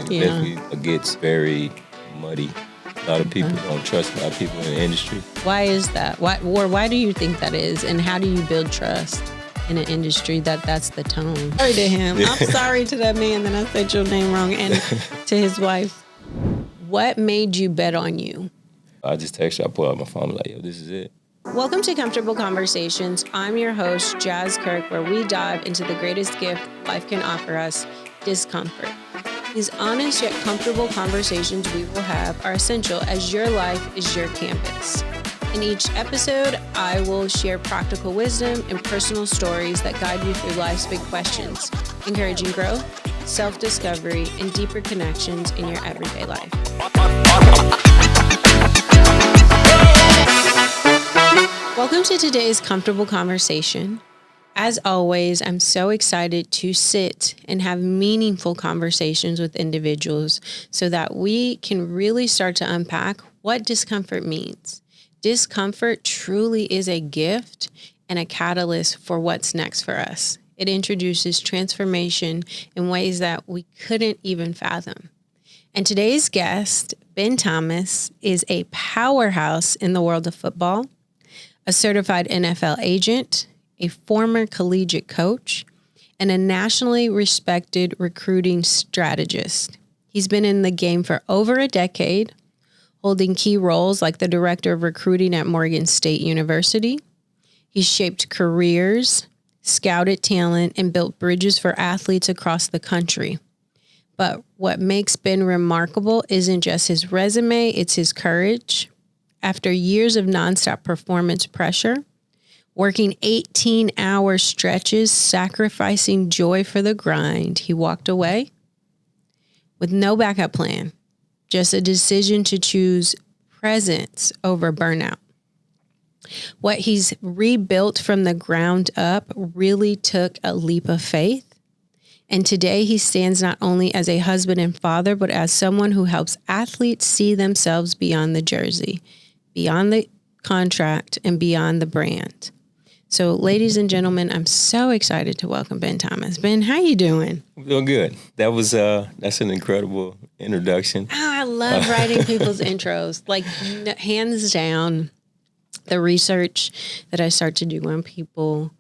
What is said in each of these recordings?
definitely gets very muddy. A lot of people don't trust a lot of people in the industry. Why is that? Why do you think that is? And how do you build trust in an industry that's the tone? Sorry to him. I'm sorry to that man that I said your name wrong, and to his wife. What made you bet on you? I just text her, I pull out my phone, like, yo, this is it. Welcome to Comfortable Conversations. I'm your host, Jas Kirk, where we dive into the greatest gift life can offer us, discomfort. These honest yet comfortable conversations we will have are essential as your life is your canvas. In each episode, I will share practical wisdom and personal stories that guide you through life's big questions, encouraging growth, self-discovery, and deeper connections in your everyday life. Welcome to today's Comfortable Conversation. As always, I'm so excited to sit and have meaningful conversations with individuals so that we can really start to unpack what discomfort means. Discomfort truly is a gift and a catalyst for what's next for us. It introduces transformation in ways that we couldn't even fathom. And today's guest, Ben Thomas, is a powerhouse in the world of football, a certified NFL agent, a former collegiate coach, and a nationally respected recruiting strategist. He's been in the game for over a decade, holding key roles like the director of recruiting at Morgan State University. He's shaped careers, scouted talent, and built bridges for athletes across the country. But what makes Ben remarkable isn't just his resume, it's his courage. After years of nonstop performance pressure, working 18-hour stretches, sacrificing joy for the grind, he walked away with no backup plan, just a decision to choose presence over burnout. What he's rebuilt from the ground up really took a leap of faith. And today he stands not only as a husband and father, but as someone who helps athletes see themselves beyond the jersey, beyond the contract, and beyond the brand. So, ladies and gentlemen, I'm so excited to welcome Ben Thomas. Ben, how you doing? I'm doing good. That's an incredible introduction. Oh, I love writing people's intros. Like, hands down, the research that I start to do on people.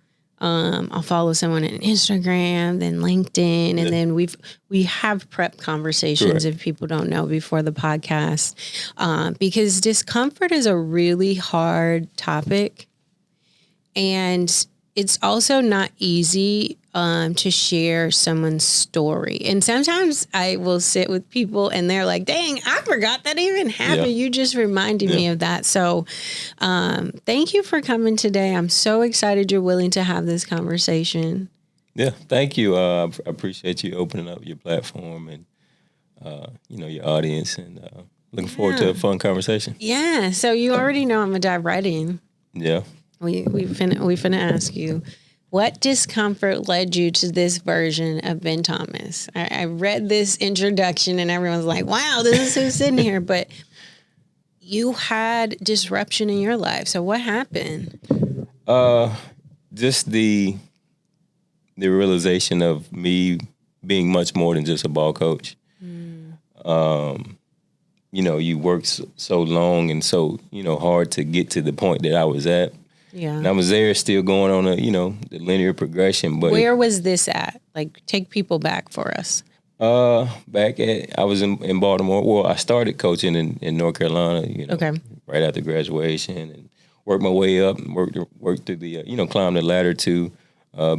I'll follow someone on Instagram, then LinkedIn, and then we have prep conversations, if people don't know, before the podcast, because discomfort is a really hard topic. And it's also not easy to share someone's story. And sometimes I will sit with people and they're like, dang, I forgot that even happened. You just reminded me of that. So thank you for coming today. I'm so excited you're willing to have this conversation. Yeah, thank you. I appreciate you opening up your platform and, your audience, and looking forward to a fun conversation. Yeah, so you already know I'm going to dive right in. Yeah. We finna ask you, what discomfort led you to this version of Ben Thomas? I read this introduction and everyone's like, wow, this is who's sitting here. But you had disruption in your life. So what happened? Just the realization of me being much more than just a ball coach. You work so long and so, hard to get to the point that I was at. Yeah. And I was there still going on the linear progression. But where was this at? Like, take people back for us. I was in Baltimore. Well, I started coaching in North Carolina, right after graduation, and worked my way up and worked through the, climbed the ladder to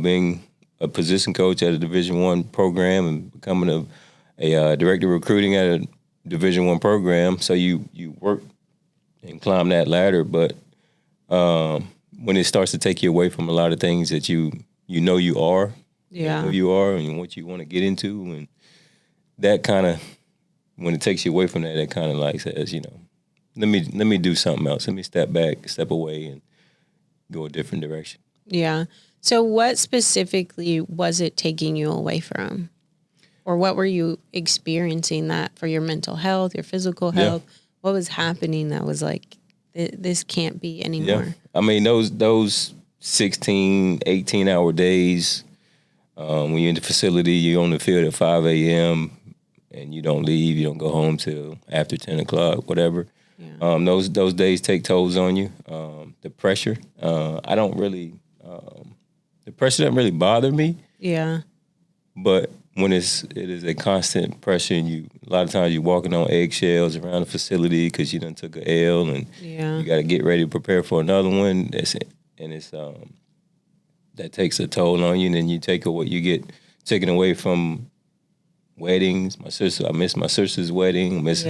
being a position coach at a Division I program and becoming a director of recruiting at a Division I program. So you work and climb that ladder, but when it starts to take you away from a lot of things that you are, who you are and what you want to get into, and that kind of, when it takes you away from that, it kind of like says, let me do something else. Let me step back, step away, and go a different direction. Yeah. So what specifically was it taking you away from? Or what were you experiencing that for your mental health, your physical health? Yeah. What was happening that was like, this can't be anymore? Yeah. I mean, those 16, 18-hour days, when you're in the facility, you're on the field at 5 a.m., and you don't leave, you don't go home till after 10 o'clock, whatever. Yeah. Those days take tolls on you. The pressure, I don't really, the pressure doesn't really bother me. Yeah. But when it is a constant pressure, and a lot of times you're walking on eggshells around the facility because you done took a L, and you got to get ready to prepare for another one. That takes a toll on you, and then you get taken away from weddings. I miss my sister's wedding. I miss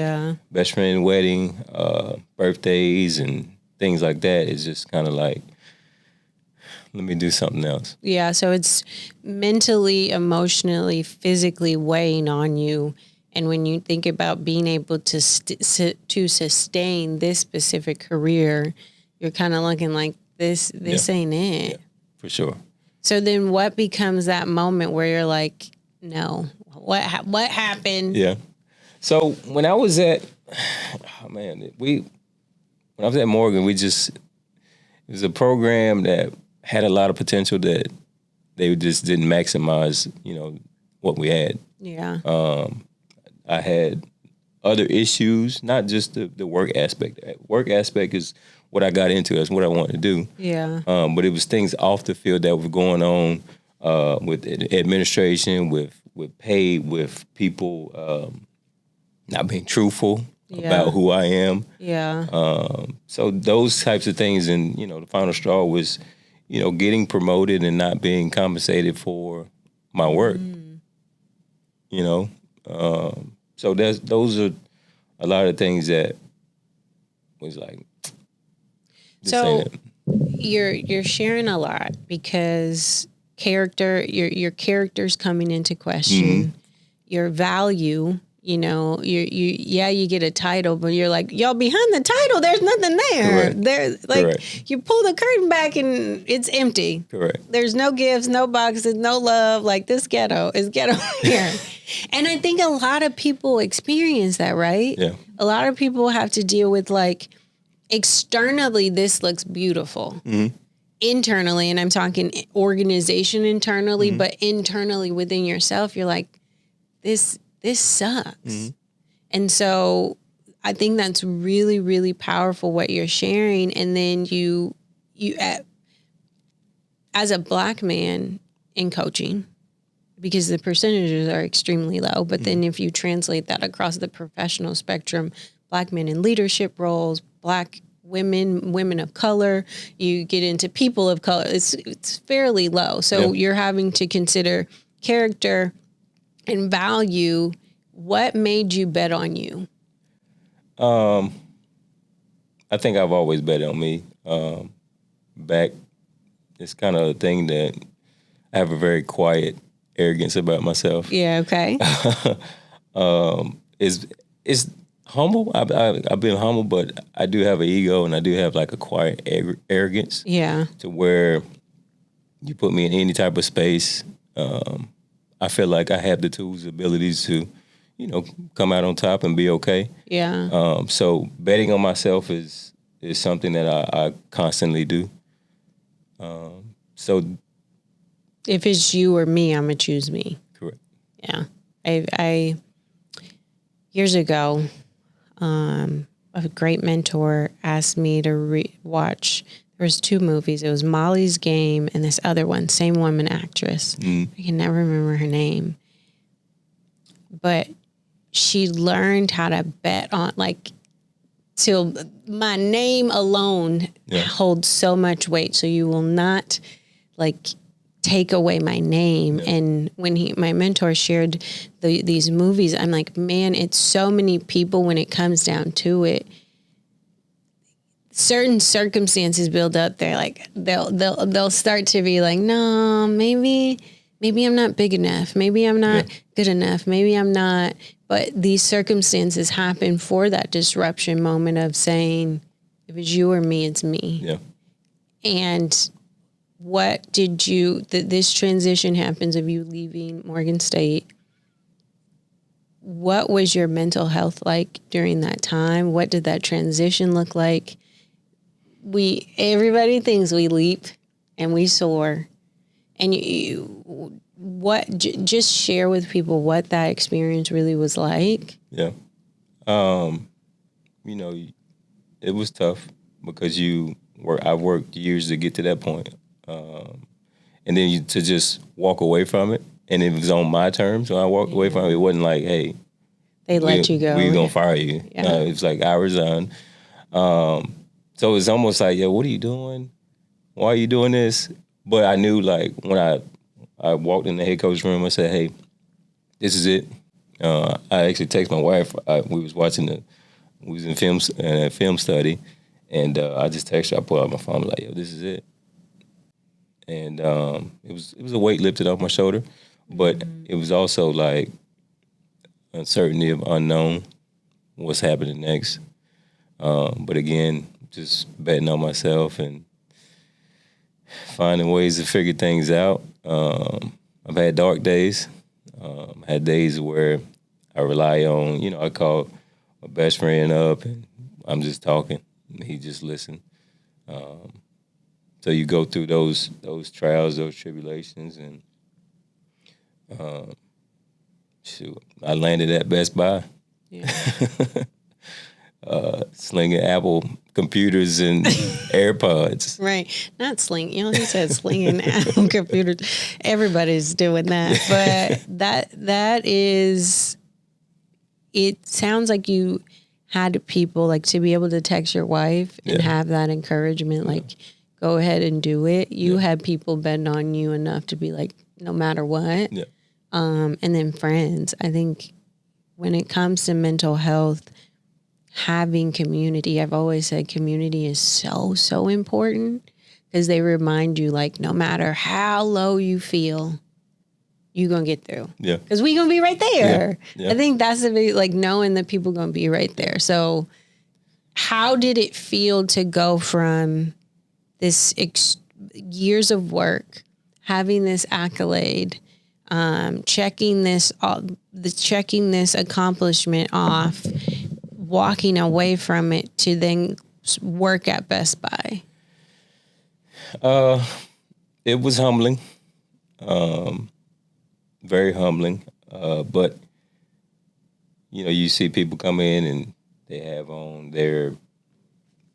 best friend's wedding, birthdays, and things like that. It's just kind of like, let me do something else. Yeah, so it's mentally, emotionally, physically weighing on you. And when you think about being able to sustain this specific career, you're kind of looking like this ain't it. Yeah, for sure. So then what becomes that moment where you're like, no, what happened? Yeah. So when I was at, when I was at Morgan, it was a program that had a lot of potential that they just didn't maximize, what we had. Yeah. I had other issues, not just the work aspect. Work aspect is what I got into. That's what I wanted to do. Yeah. But it was things off the field that were going on with administration, with pay, with people not being truthful about who I am. Yeah. So those types of things, and the final straw was, getting promoted and not being compensated for my work. So those are a lot of things that was like. So you're sharing a lot because your character's coming into question, your value. You get a title, but you're like, y'all, behind the title, there's nothing there. Correct. There's Correct. You pull the curtain back and it's empty. Correct. There's no gifts, no boxes, no love. Like, this ghetto is ghetto here. And I think a lot of people experience that, right? Yeah. A lot of people have to deal with, like, externally, this looks beautiful. Internally, and I'm talking organization internally, but internally within yourself, you're like, this sucks. And so I think that's really, really powerful what you're sharing. And then you as a Black man in coaching, because the percentages are extremely low, but then if you translate that across the professional spectrum, Black men in leadership roles, Black women of color, you get into people of color, it's fairly low. So you're having to consider character and value. What made you bet on you? I think I've always bet on me. It's kind of a thing that I have a very quiet arrogance about myself. Yeah, okay. It's humble. I've been humble, but I do have an ego, and I do have like a quiet arrogance. Yeah. To where you put me in any type of space, I feel like I have the tools, abilities to, come out on top and be okay. Yeah. So betting on myself is something that I constantly do. So if it's you or me, I'm gonna choose me. Correct. Yeah. I years ago, a great mentor asked me to watch. There was 2 movies. It was Molly's Game and this other one, same woman actress. I can never remember her name. But she learned how to bet on, like, till my name alone holds so much weight. So you will not, like, take away my name. And when my mentor shared these movies, I'm like, man, it's so many people when it comes down to it. Certain circumstances build up. They're like, they'll start to be like, no, maybe I'm not big enough. Maybe I'm not good enough. Maybe I'm not. But these circumstances happen for that disruption moment of saying, if it's you or me, it's me. Yeah. And what did this transition happens of you leaving Morgan State. What was your mental health like during that time? What did that transition look like? Everybody thinks we leap and we soar. And just share with people what that experience really was like. Yeah. You know, it was tough because I worked years to get to that point. And then to just walk away from it, and it was on my terms when I walked away from it. It wasn't like, hey, they let you go. We're going to fire you. Yeah. No, it was like, I resigned. So it's almost like, yeah, what are you doing? Why are you doing this? But I knew, like, when I walked in the head coach room, I said, hey, this is it. I actually texted my wife. We was in film study, and I just texted her. I pulled out my phone, like, yo, this is it. And it was a weight lifted off my shoulder, but it was also like uncertainty of unknown, what's happening next. But again, just betting on myself and finding ways to figure things out. I've had dark days. Had days where I rely on, I call my best friend up and I'm just talking. And he just listens. So you go through those trials, those tribulations, and I landed at Best Buy. Yeah. Slinging Apple computers and AirPods. Right. Not sling. You said slinging Apple computers. Everybody's doing that. But that is, it sounds like you had people, like, to be able to text your wife and have that encouragement, like, go ahead and do it. You had people betting on you enough to be like, no matter what. Yeah. And then friends. I think when it comes to mental health, having community, I've always said community is so, so important because they remind you, like, no matter how low you feel, you're going to get through. Yeah. Because we're going to be right there. Yeah. I think that's the big, like, knowing that people going to be right there. So how did it feel to go from this years of work, having this accolade, checking this accomplishment off, walking away from it to then work at Best Buy? It was humbling, very humbling. But you see people come in and they have on their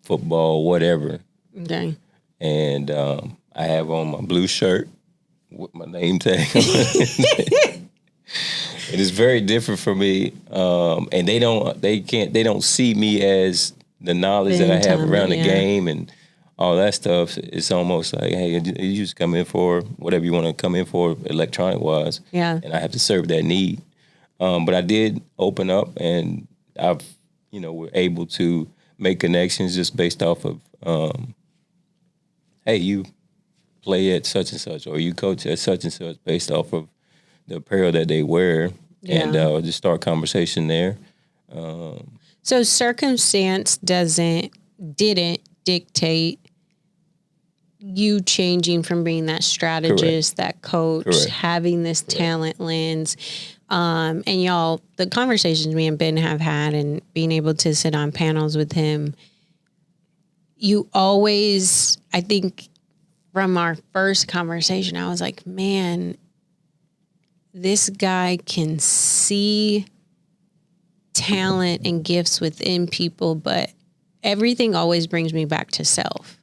football, whatever. Okay. And I have on my blue shirt with my name tag. It is very different for me, and they don't see me as the knowledge that I have around the game and all that stuff. It's almost like, hey, you just come in for whatever you want to come in for, electronic wise. Yeah. And I have to serve that need. But I did open up, and I've were able to make connections just based off of, hey, you play at such and such, or you coach at such and such, based off of the apparel that they wear, and just start conversation there. So circumstance didn't dictate you changing from being that strategist, that coach, having this talent lens. And y'all, the conversations me and Ben have had and being able to sit on panels with him, you always, I think from our first conversation, I was like, man, this guy can see talent and gifts within people, but everything always brings me back to self.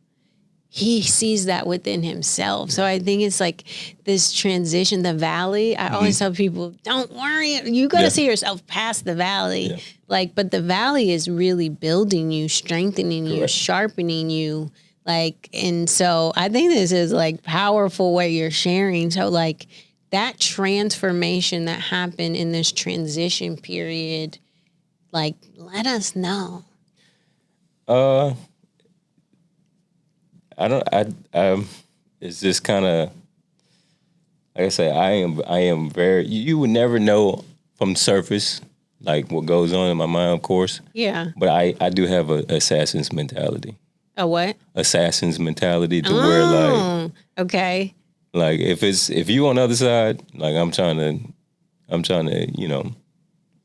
He sees that within himself. So I think it's like this transition, the valley. I always tell people, don't worry. You got to see yourself past the valley. Yeah. But the valley is really building you, strengthening you, sharpening you. And so I think this is powerful what you're sharing. So that transformation that happened in this transition period, let us know. It's just kind of, like I say, I am very, you would never know from surface, what goes on in my mind, of course. Yeah. But I do have an assassin's mentality. A what? Assassin's mentality to where okay. If you on the other side, I'm trying to,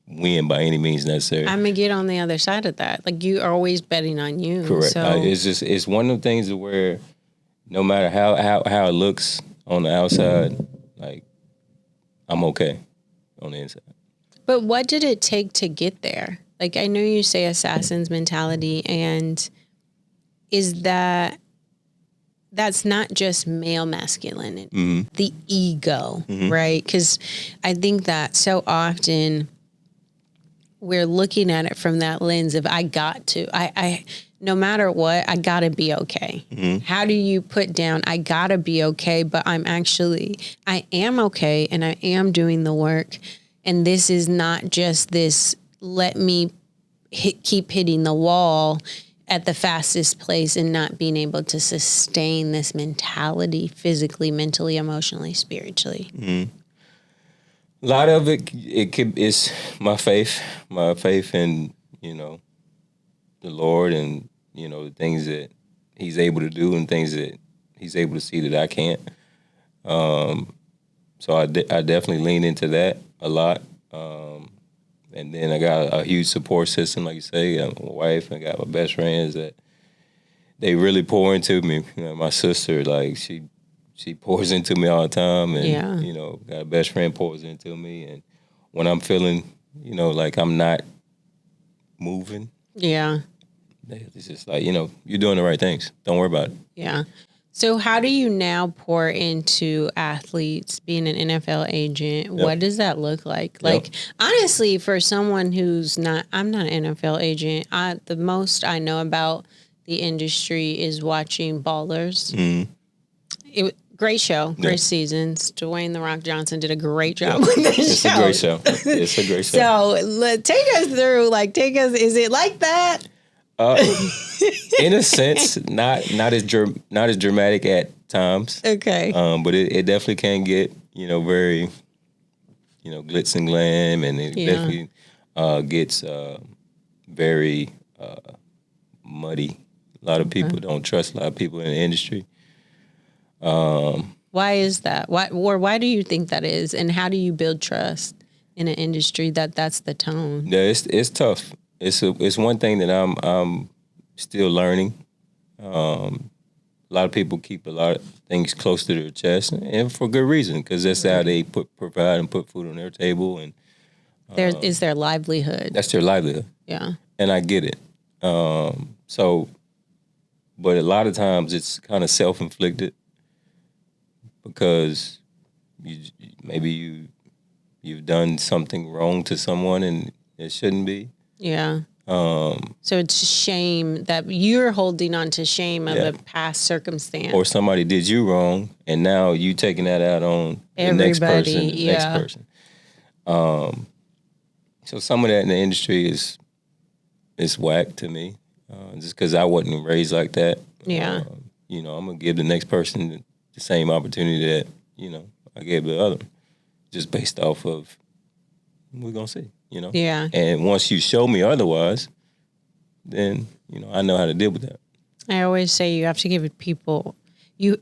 win by any means necessary. I'm gonna get on the other side of that. You are always betting on you. Correct. So. It's one of the things where no matter how it looks on the outside, I'm okay on the inside. But what did it take to get there? Like, I know you say assassin's mentality, and that's not just male masculinity, the ego, right? Because I think that so often we're looking at it from that lens of I no matter what, I gotta be okay. How do you put down, I gotta be okay, but I am okay and I am doing the work. And this is not just this, let me keep hitting the wall at the fastest place and not being able to sustain this mentality physically, mentally, emotionally, spiritually. A lot of it's my faith in, the Lord and, the things that he's able to do and things that he's able to see that I can't. So I definitely lean into that a lot. And then I got a huge support system, like you say. I got my wife, I got my best friends that they really pour into me. My sister, like she pours into me all the time, and got a best friend pours into me. And when I'm feeling, like I'm not moving, it's just like you're doing the right things. Don't worry about it. Yeah. So how do you now pour into athletes, being an NFL agent? Yep. What does that look like? Like, honestly, for someone I'm not an NFL agent. The most I know about the industry is watching Ballers. Great show, great seasons. Dwayne "The Rock" Johnson did a great job with this show. It's a great show. It's a great show. So take us through, is it like that? In a sense, not as dramatic at times. Okay. But it definitely can get very glitz and glam, and it definitely gets very muddy. A lot of people don't trust a lot of people in the industry. Why is that? Why do you think that is? And how do you build trust in an industry that's the tone? Yeah, it's tough. It's one thing that I'm still learning. A lot of people keep a lot of things close to their chest, and for good reason, because that's how they provide and put food on their table, and is their livelihood. That's their livelihood. Yeah, and I get it. But a lot of times it's kind of self-inflicted because you've done something wrong to someone and it shouldn't be. Yeah. So it's shame that you're holding on to shame of a past circumstance. Or somebody did you wrong and now you taking that out on everybody, the next person. So some of that in the industry is whack to me. Just because I wasn't raised like that. Yeah. I'm going to give the next person the same opportunity that, I gave the other. Just based off of, we're going to see. Yeah. And once you show me otherwise, then, I know how to deal with that. I always say you have to give people,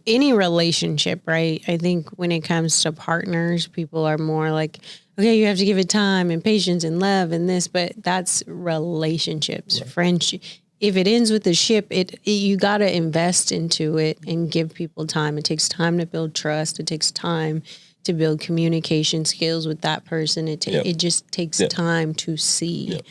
any relationship, right? I think when it comes to partners, people are more like, okay, you have to give it time and patience and love and this, but that's relationships, right. Friendship. If it ends with the ship, you got to invest into it and give people time. It takes time to build trust. It takes time to build communication skills with that person. It just takes time to see. Yep.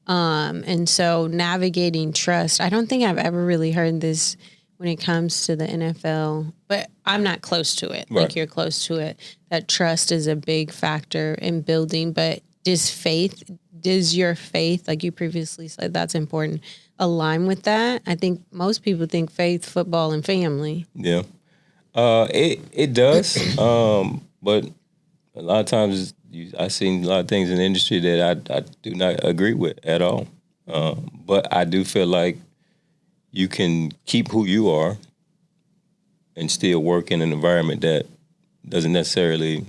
And so navigating trust, I don't think I've ever really heard this when it comes to the NFL, but I'm not close to it. Right. Like you're close to it. That trust is a big factor in building, but does your faith, like you previously said, that's important, align with that? I think most people think faith, football, and family. Yeah. It does. But a lot of times I've seen a lot of things in the industry that I do not agree with at all. But I do feel like you can keep who you are and still work in an environment that doesn't necessarily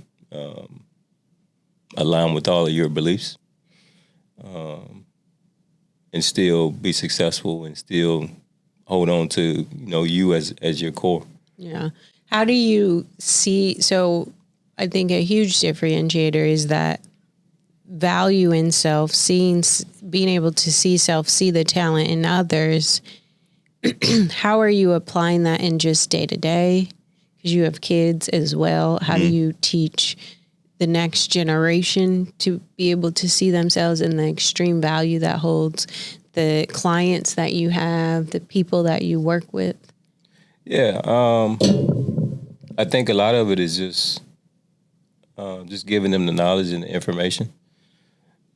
align with all of your beliefs. And still be successful and still hold on to, you as your core. Yeah. How do you see, so I think a huge differentiator is that value in self, being able to see self, see the talent in others. How are you applying that in just day to day? Because you have kids as well. How do you teach the next generation to be able to see themselves in the extreme value that holds, the clients that you have, the people that you work with? Yeah, I think a lot of it is just giving them the knowledge and the information.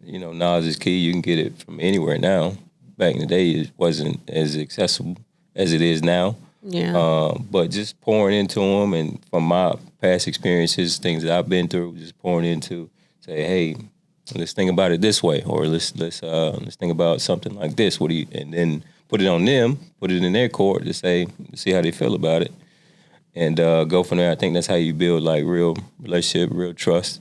Knowledge is key. You can get it from anywhere now. Back in the day, it wasn't as accessible as it is now. Yeah. But just pouring into them, and from my past experiences, things that I've been through, just pouring into, say, hey, let's think about it this way, or let's think about something like this. And then put it on them, put it in their court to see how they feel about it, and go from there. I think that's how you build like real relationship, real trust.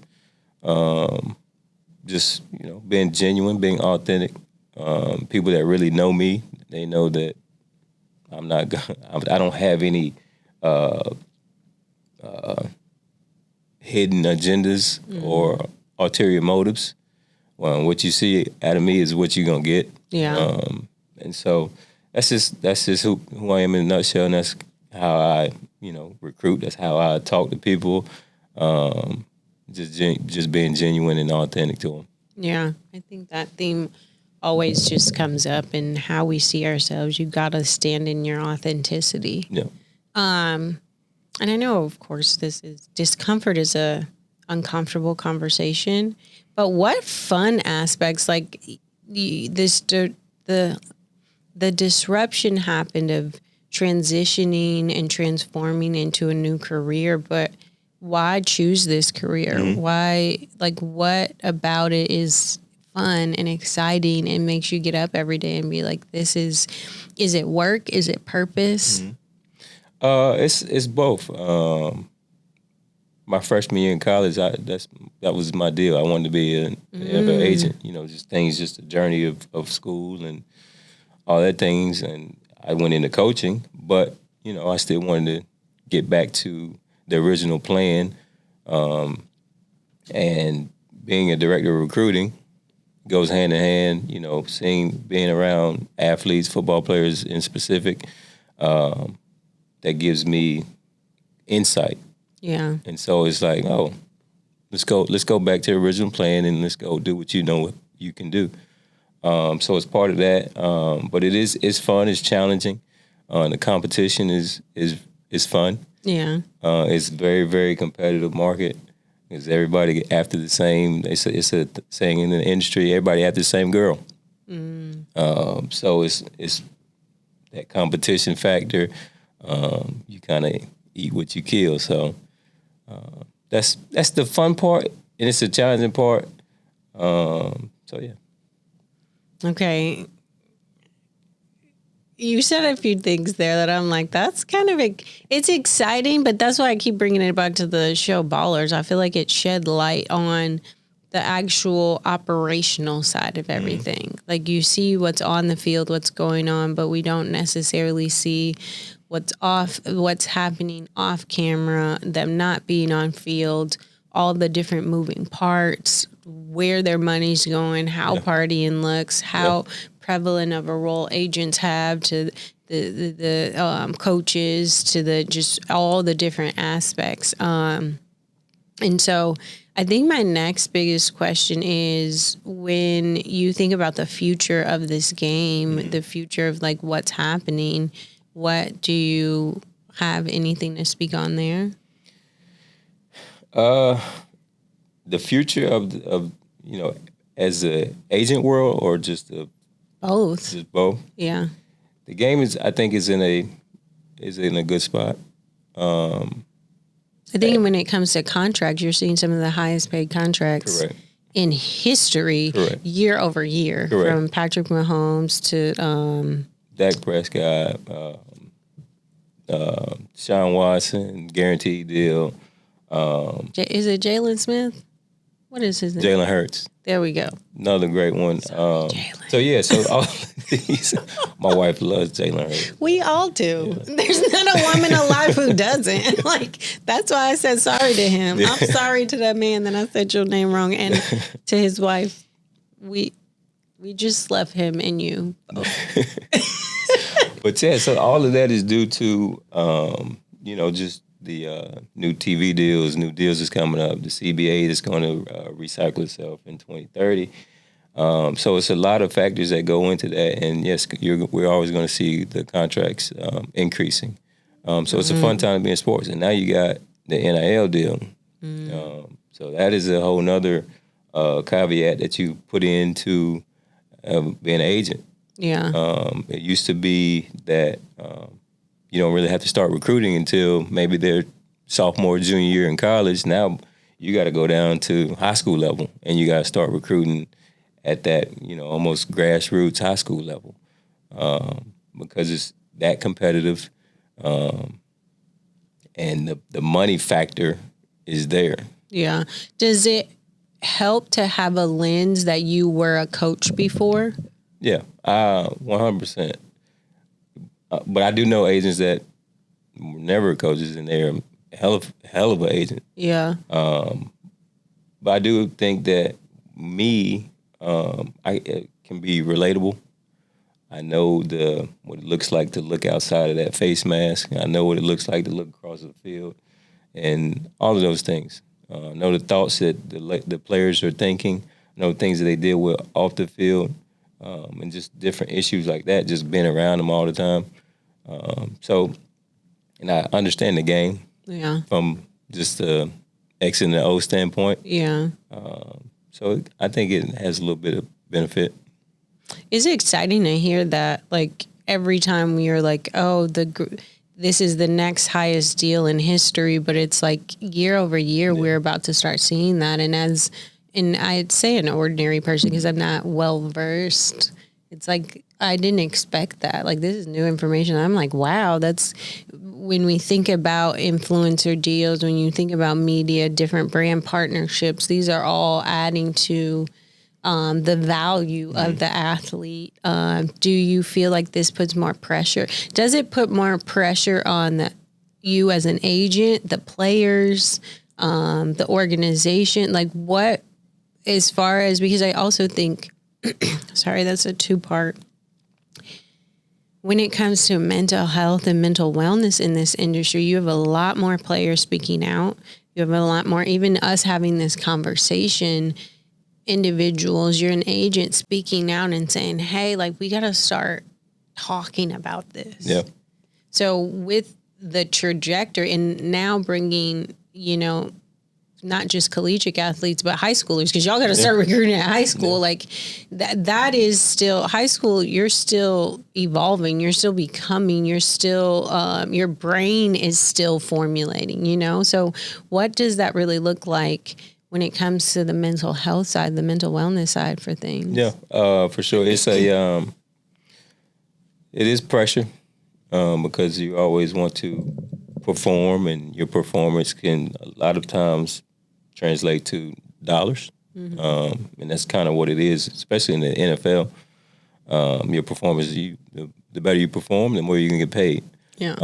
Just being genuine, being authentic. People that really know me, they know that I'm not. I don't have any hidden agendas or ulterior motives. What you see out of me is what you're gonna get. Yeah. And so that's just who I am in a nutshell, and that's how I recruit. That's how I talk to people. Just being genuine and authentic to them. Yeah, I think that theme always just comes up in how we see ourselves. You got to stand in your authenticity. Yeah. And I know, of course, discomfort is a uncomfortable conversation, but what fun aspects, like the disruption happened of transitioning and transforming into a new career, but why choose this career? Mm-hmm. Why, like, what about it is fun and exciting and makes you get up every day and be like, is it work? Is it purpose? Mm-hmm. It's both. My freshman year in college, that was my deal. I wanted to be an NFL agent. Just a journey of school and all that things. And I went into coaching, but I still wanted to get back to the original plan. And being a director of recruiting goes hand in hand. Being around athletes, football players in specific. That gives me insight. Yeah. And so it's like, oh, let's go back to the original plan and let's go do what you can do. So it's part of that. But it's fun, it's challenging. The competition is fun. Yeah. It's very, very competitive market. Because everybody after the same, it's a saying in the industry, everybody after the same girl. So it's that competition factor. You kind of eat what you kill. So that's the fun part, and it's a challenging part. So yeah. Okay. You said a few things there that I'm like, that's kind of it's exciting, but that's why I keep bringing it back to the show Ballers. I feel like it shed light on the actual operational side of everything. Like you see what's on the field, what's going on, but we don't necessarily see what's happening off camera, them not being on field, all the different moving parts, where their money's going, how partying looks, how prevalent of a role agents have to the coaches, to just all the different aspects. And so I think my next biggest question is, when you think about the future of this game, the future of like what's happening, what do you have anything to speak on there? The future of as a agent world, or just Both. just both. Yeah. The game I think is in a good spot. I think when it comes to contracts, you're seeing some of the highest paid contracts in history, year over year, from Patrick Mahomes to Dak Prescott, Sean Watson, guaranteed deal. Is it Jalen Smith? What is his name? Jalen Hurts. There we go. Another great one. So all these, my wife loves Jalen Hurts. We all do. Yeah. There's not a woman alive who doesn't. Like, that's why I said sorry to him. I'm sorry to that man that I said your name wrong, and to his wife. We just left him and you. Both. But yeah, so all of that is due to just new TV deals, new deals is coming up. The CBA is going to recycle itself in 2030. So it's a lot of factors that go into that, and yes, we're always going to see the contracts increasing. So it's a fun time to be in sports, and now you got the NIL deal. So that is a whole nother caveat that you put into being an agent. Yeah. It used to be that you don't really have to start recruiting until maybe their sophomore, junior year in college. Now you got to go down to high school level, and you got to start recruiting at that, almost grassroots high school level, because it's that competitive, and the money factor is there. Yeah. Does it help to have a lens that you were a coach before? Yeah, 100%. But I do know agents that were never coaches, and they're hell of an agent. Yeah. But I do think that I can be relatable. I know what it looks like to look outside of that face mask. I know what it looks like to look across the field, and all of those things. Know the thoughts that the players are thinking. Know things that they deal with off the field, and just different issues like that. Just being around them all the time. And I understand the game. Yeah. From just the X and the O standpoint. Yeah. So I think it has a little bit of benefit. Is it exciting to hear that? Like every time you're like, oh, this is the next highest deal in history, but it's like year over year, we're about to start seeing that. And I'd say an ordinary person, because I'm not well versed, it's like, I didn't expect that. Like, this is new information. I'm like, wow, that's when we think about influencer deals, when you think about media, different brand partnerships, these are all adding to the value of the athlete. Do you feel like this puts more pressure? Does it put more pressure on you as an agent, the players, the organization? Like what, as far as, because I also think, sorry, that's a two-part. When it comes to mental health and mental wellness in this industry, you have a lot more players speaking out. You have a lot more, even us having this conversation, individuals, you're an agent speaking out and saying, hey, like, we got to start talking about this. Yeah. So with the trajectory and now bringing, not just collegiate athletes, but high schoolers, because y'all got to start recruiting at high school. Yeah. Like that is still high school. You're still evolving. You're still becoming. You're still, your brain is still formulating, So what does that really look like when it comes to the mental health side, the mental wellness side for things? Yeah, for sure. It's it is pressure, because you always want to perform, and your performance can a lot of times translate to dollars. And that's kind of what it is, especially in the NFL. Your performance, the better you perform, the more you can get paid. Yeah.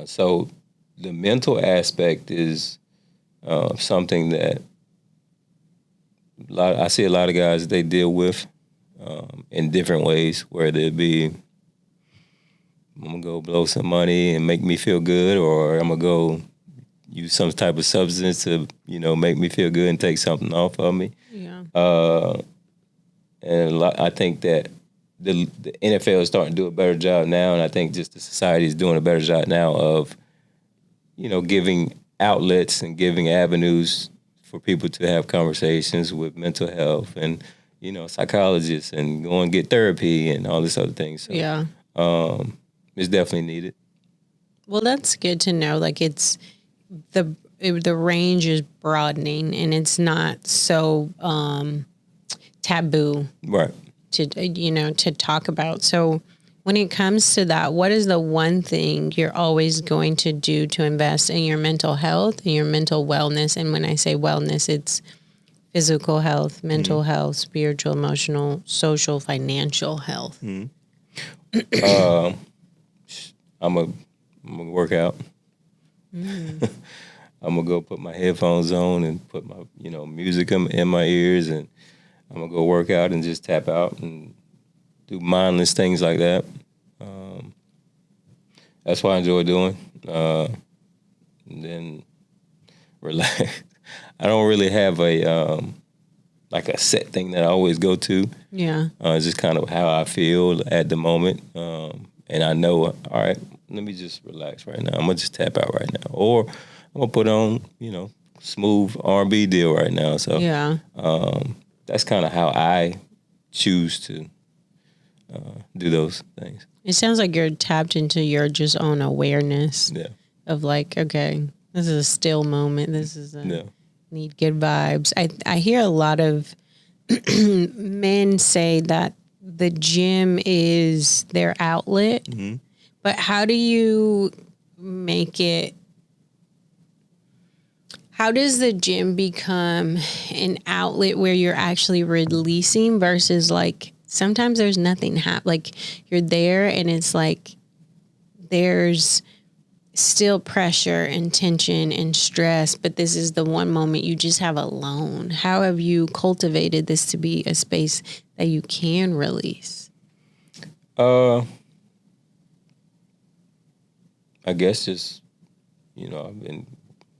So the mental aspect is something that I see a lot of guys they deal with in different ways, whether it be, I'm going to go blow some money and make me feel good, or I'm going to go use some type of substance to, make me feel good and take something off of me. Yeah. And I think that the NFL is starting to do a better job now, and I think just the society is doing a better job now of, giving outlets and giving avenues for people to have conversations with mental health and, psychologists, and go and get therapy and all this other things. So, yeah. It's definitely needed. Well, that's good to know. Like it's the range is broadening, and it's not so taboo, right? To talk about. So when it comes to that, what is the one thing you're always going to do to invest in your mental health and your mental wellness? And when I say wellness, it's physical health, mental health, spiritual, emotional, social, financial health. I'm gonna work out. I'm gonna go put my headphones on and put my music in my ears, and I'm gonna go work out and just tap out and do mindless things like that. that's what I enjoy doing. And then relax. I don't really have a like a set thing that I always go to. Yeah. It's just kind of how I feel at the moment. And I know, all right, let me just relax right now. I'm gonna just tap out right now, or I'm gonna put on, smooth R&B deal right now. So Yeah. That's kind of how I choose to do those things. It sounds like you're tapped into your just own awareness. Yeah. Of like, okay, this is a still moment. This is need good vibes. I hear a lot of men say that the gym is their outlet, but how do you make it? How does the gym become an outlet where you're actually releasing versus like sometimes there's nothing like you're there and it's like there's still pressure and tension and stress, but this is the one moment you just have alone. How have you cultivated this to be a space that you can release? I guess just, I've been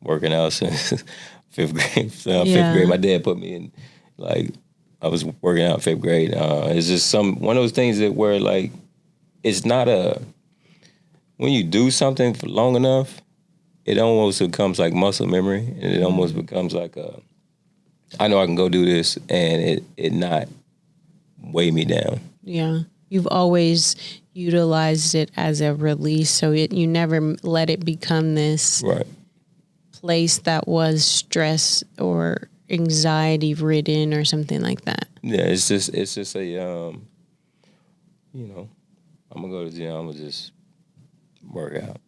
working out since fifth grade. Fifth grade, my dad put me in, like, I was working out fifth grade. It's just one of those things that where, like, it's not when you do something for long enough, it almost becomes like muscle memory, and it almost becomes like I know I can go do this, and it not weigh me down. Yeah, you've always utilized it as a release, so you never let it become this place that was stress or anxiety ridden or something like that. Yeah, it's just a I'm gonna go to the gym. I'm gonna just work out.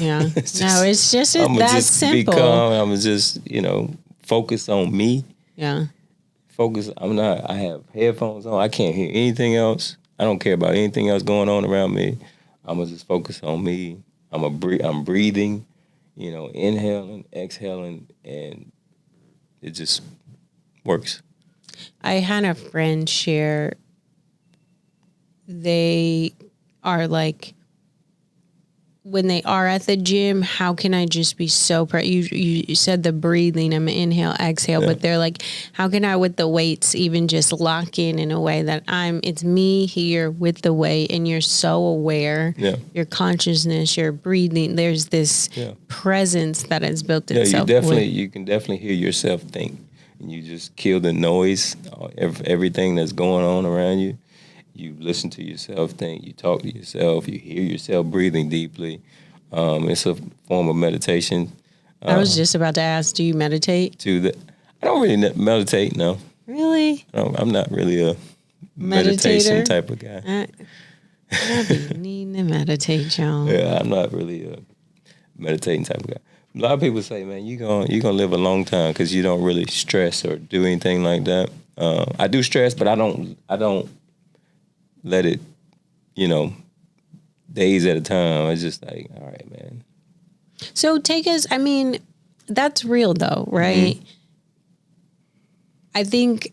Yeah. It's just that simple. Be calm. I'm just, focus on me. Yeah. Focus. I have headphones on. I can't hear anything else. I don't care about anything else going on around me. I'm gonna just focus on me. I'm breathing, inhaling, exhaling, and it just works. I had a friend share, they are like, when they are at the gym, how can I just be so you said the breathing, I'm inhale, exhale, but they're like, how can I with the weights even just lock in a way that it's me here with the weight and you're so aware, your consciousness, your breathing, there's this presence that has built itself. You can definitely hear yourself think, and you just kill the noise, everything that's going on around you. You listen to yourself think, you talk to yourself, you hear yourself breathing deeply. It's a form of meditation. I was just about to ask, do you meditate? I don't really meditate, no. Really? I'm not really a meditation type of guy. I be needing to meditate, y'all. Yeah, I'm not really a meditating type of guy. A lot of people say, man, you're gonna live a long time because you don't really stress or do anything like that. I do stress, but I don't let it, days at a time. It's just like, all right, man. So that's real though, right? Mm-hmm. I think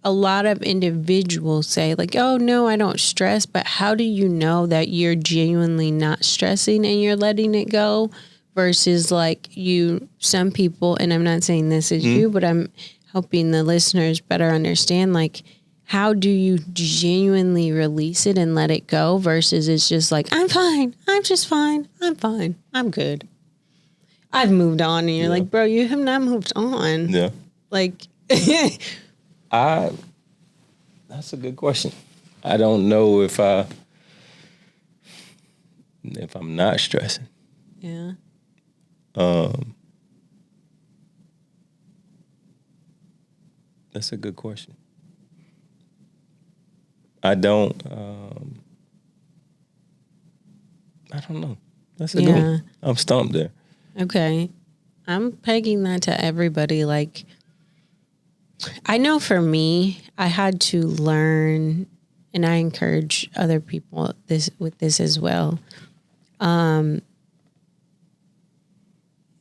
a lot of individuals say like, oh no, I don't stress, but how do you know that you're genuinely not stressing and you're letting it go versus like some people, and I'm not saying this is you, but I'm helping the listeners better understand, like, how do you genuinely release it and let it go versus it's just like, I'm fine. I'm just fine. I'm fine. I'm good. I've moved on. And you're like, bro, you have not moved on. Yeah. Like, that's a good question. I don't know if I'm not stressing. Yeah. That's a good question. I don't know. That's a good one. I'm stumped there. Okay. I'm pegging that to everybody. Like, I know for me, I had to learn, and I encourage other people with this as well.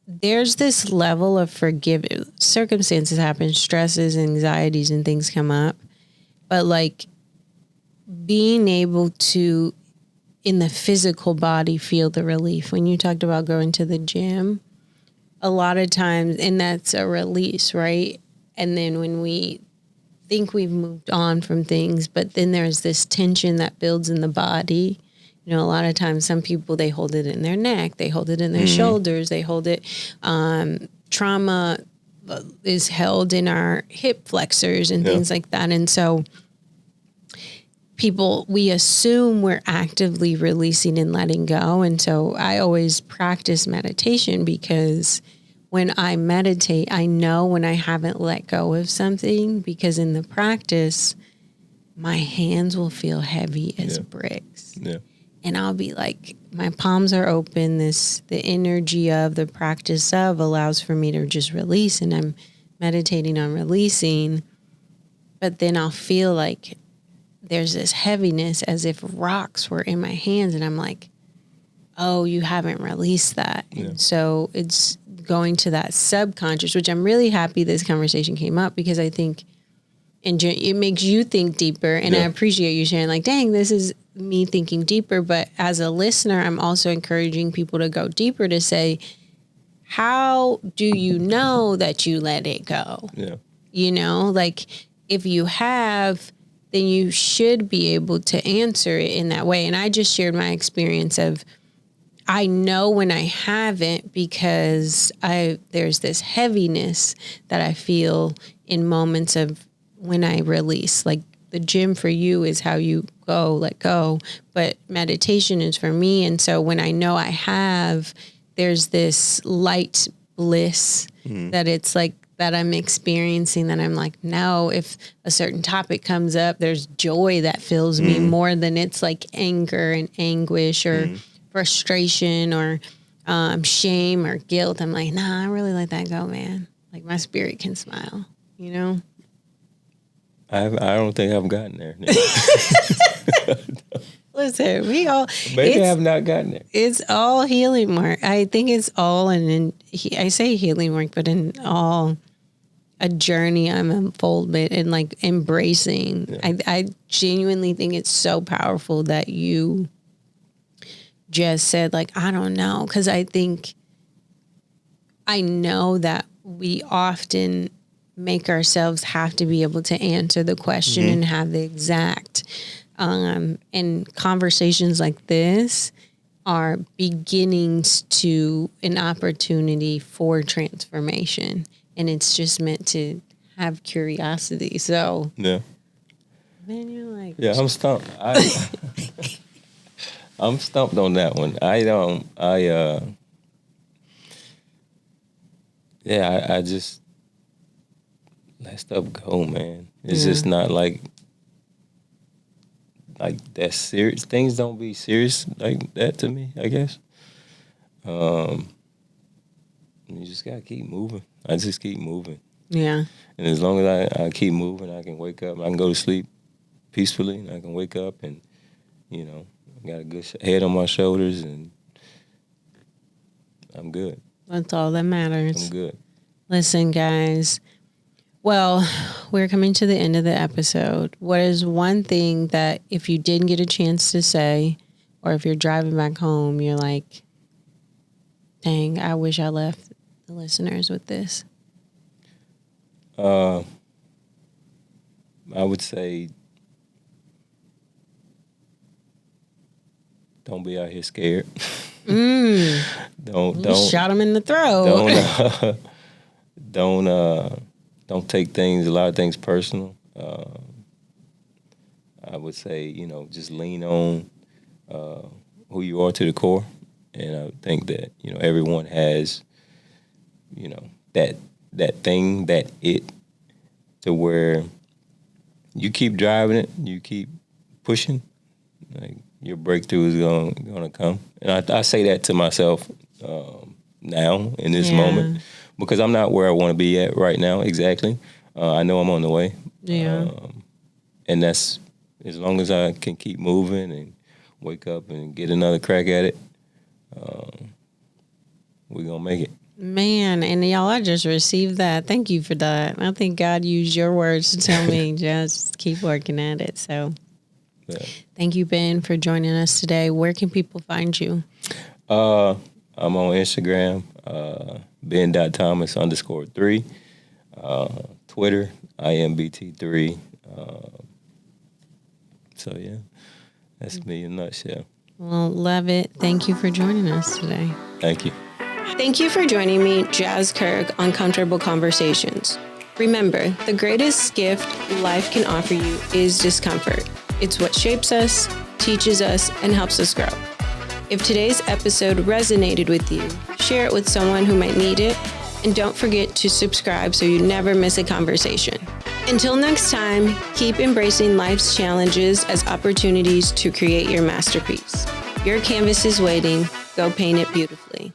There's this level of forgiving. Circumstances happen, stresses, anxieties, and things come up. But like, being able to in the physical body feel the relief. When you talked about going to the gym, a lot of times, and that's a release, right? And then when we think we've moved on from things, but then there's this tension that builds in the body. You know, a lot of times some people, they hold it in their neck, they hold it in their shoulders, they hold it, trauma is held in our hip flexors and things like that. And so we assume we're actively releasing and letting go. And so I always practice meditation, because when I meditate, I know when I haven't let go of something, because in the practice, my hands will feel heavy as bricks. Yeah. And I'll be like, my palms are open. The energy of the practice of allows for me to just release, and I'm meditating on releasing. But then I'll feel like there's this heaviness as if rocks were in my hands, and I'm like, oh, you haven't released that. Yeah. And so it's going to that subconscious, which I'm really happy this conversation came up, because I think it makes you think deeper. And I appreciate you sharing, like, dang, this is me thinking deeper. But as a listener, I'm also encouraging people to go deeper, to say, how do you know that you let it go? Yeah. You know, like, if you have, then you should be able to answer it in that way. And I just shared my experience of, I know when I haven't, because there's this heaviness that I feel in moments of when I release. Like, the gym for you is how you let go, but meditation is for me. And so when I know I have, there's this light bliss that it's like, that I'm experiencing, that I'm like, no, if a certain topic comes up, there's joy that fills me more than it's like anger and anguish or frustration or shame or guilt. I'm like, nah, I really let that go, man. Like, my spirit can smile, you know? I don't think I've gotten there. Listen, maybe I have not gotten there. It's all healing work. I think it's all, I say healing work, but in all a journey, I'm unfoldment and like embracing. Yeah. I genuinely think it's so powerful that you just said, like, I don't know. 'Cause I know that we often make ourselves have to be able to answer the question and have the exact, and conversations like this are beginnings to an opportunity for transformation. And it's just meant to have curiosity. So, yeah. Man, you're like, yeah, I'm stumped. I'm stumped on that one. I just let stuff go, man. It's just not like that serious. Things don't be serious like that to me, I guess. You just gotta keep moving. I just keep moving. Yeah. And as long as I keep moving, I can wake up. I can go to sleep peacefully, and I can wake up and, I got a good head on my shoulders, and I'm good. That's all that matters. I'm good. Listen, guys. Well, we're coming to the end of the episode. What is one thing that, if you didn't get a chance to say, or if you're driving back home, you're like, dang, I wish I left the listeners with this? I would say, don't be out here scared. Don't shot him in the throat. Don't take a lot of things personal. I would say, just lean on who you are to the core. And I think that, everyone has, that thing, to where you keep driving it, you keep pushing, like, your breakthrough is gonna come. And I say that to myself now in this moment, because I'm not where I want to be at right now exactly. I know I'm on the way. Yeah. And that's, as long as I can keep moving and wake up and get another crack at it, we're gonna make it. Man, and y'all, I just received that. Thank you for that. I think God used your words to tell me just keep working at it. So Yeah. Thank you, Ben, for joining us today. Where can people find you? I'm on Instagram, ben.thomas_3. Twitter, IMBT3. So, yeah, that's me in a nutshell. Well, love it. Thank you for joining us today. Thank you. Thank you for joining me, Jas Kirk, on Comfortable Conversations. Remember, the greatest gift life can offer you is discomfort. It's what shapes us, teaches us, and helps us grow. If today's episode resonated with you, share it with someone who might need it, and don't forget to subscribe so you never miss a conversation. Until next time, keep embracing life's challenges as opportunities to create your masterpiece. Your canvas is waiting. Go paint it beautifully.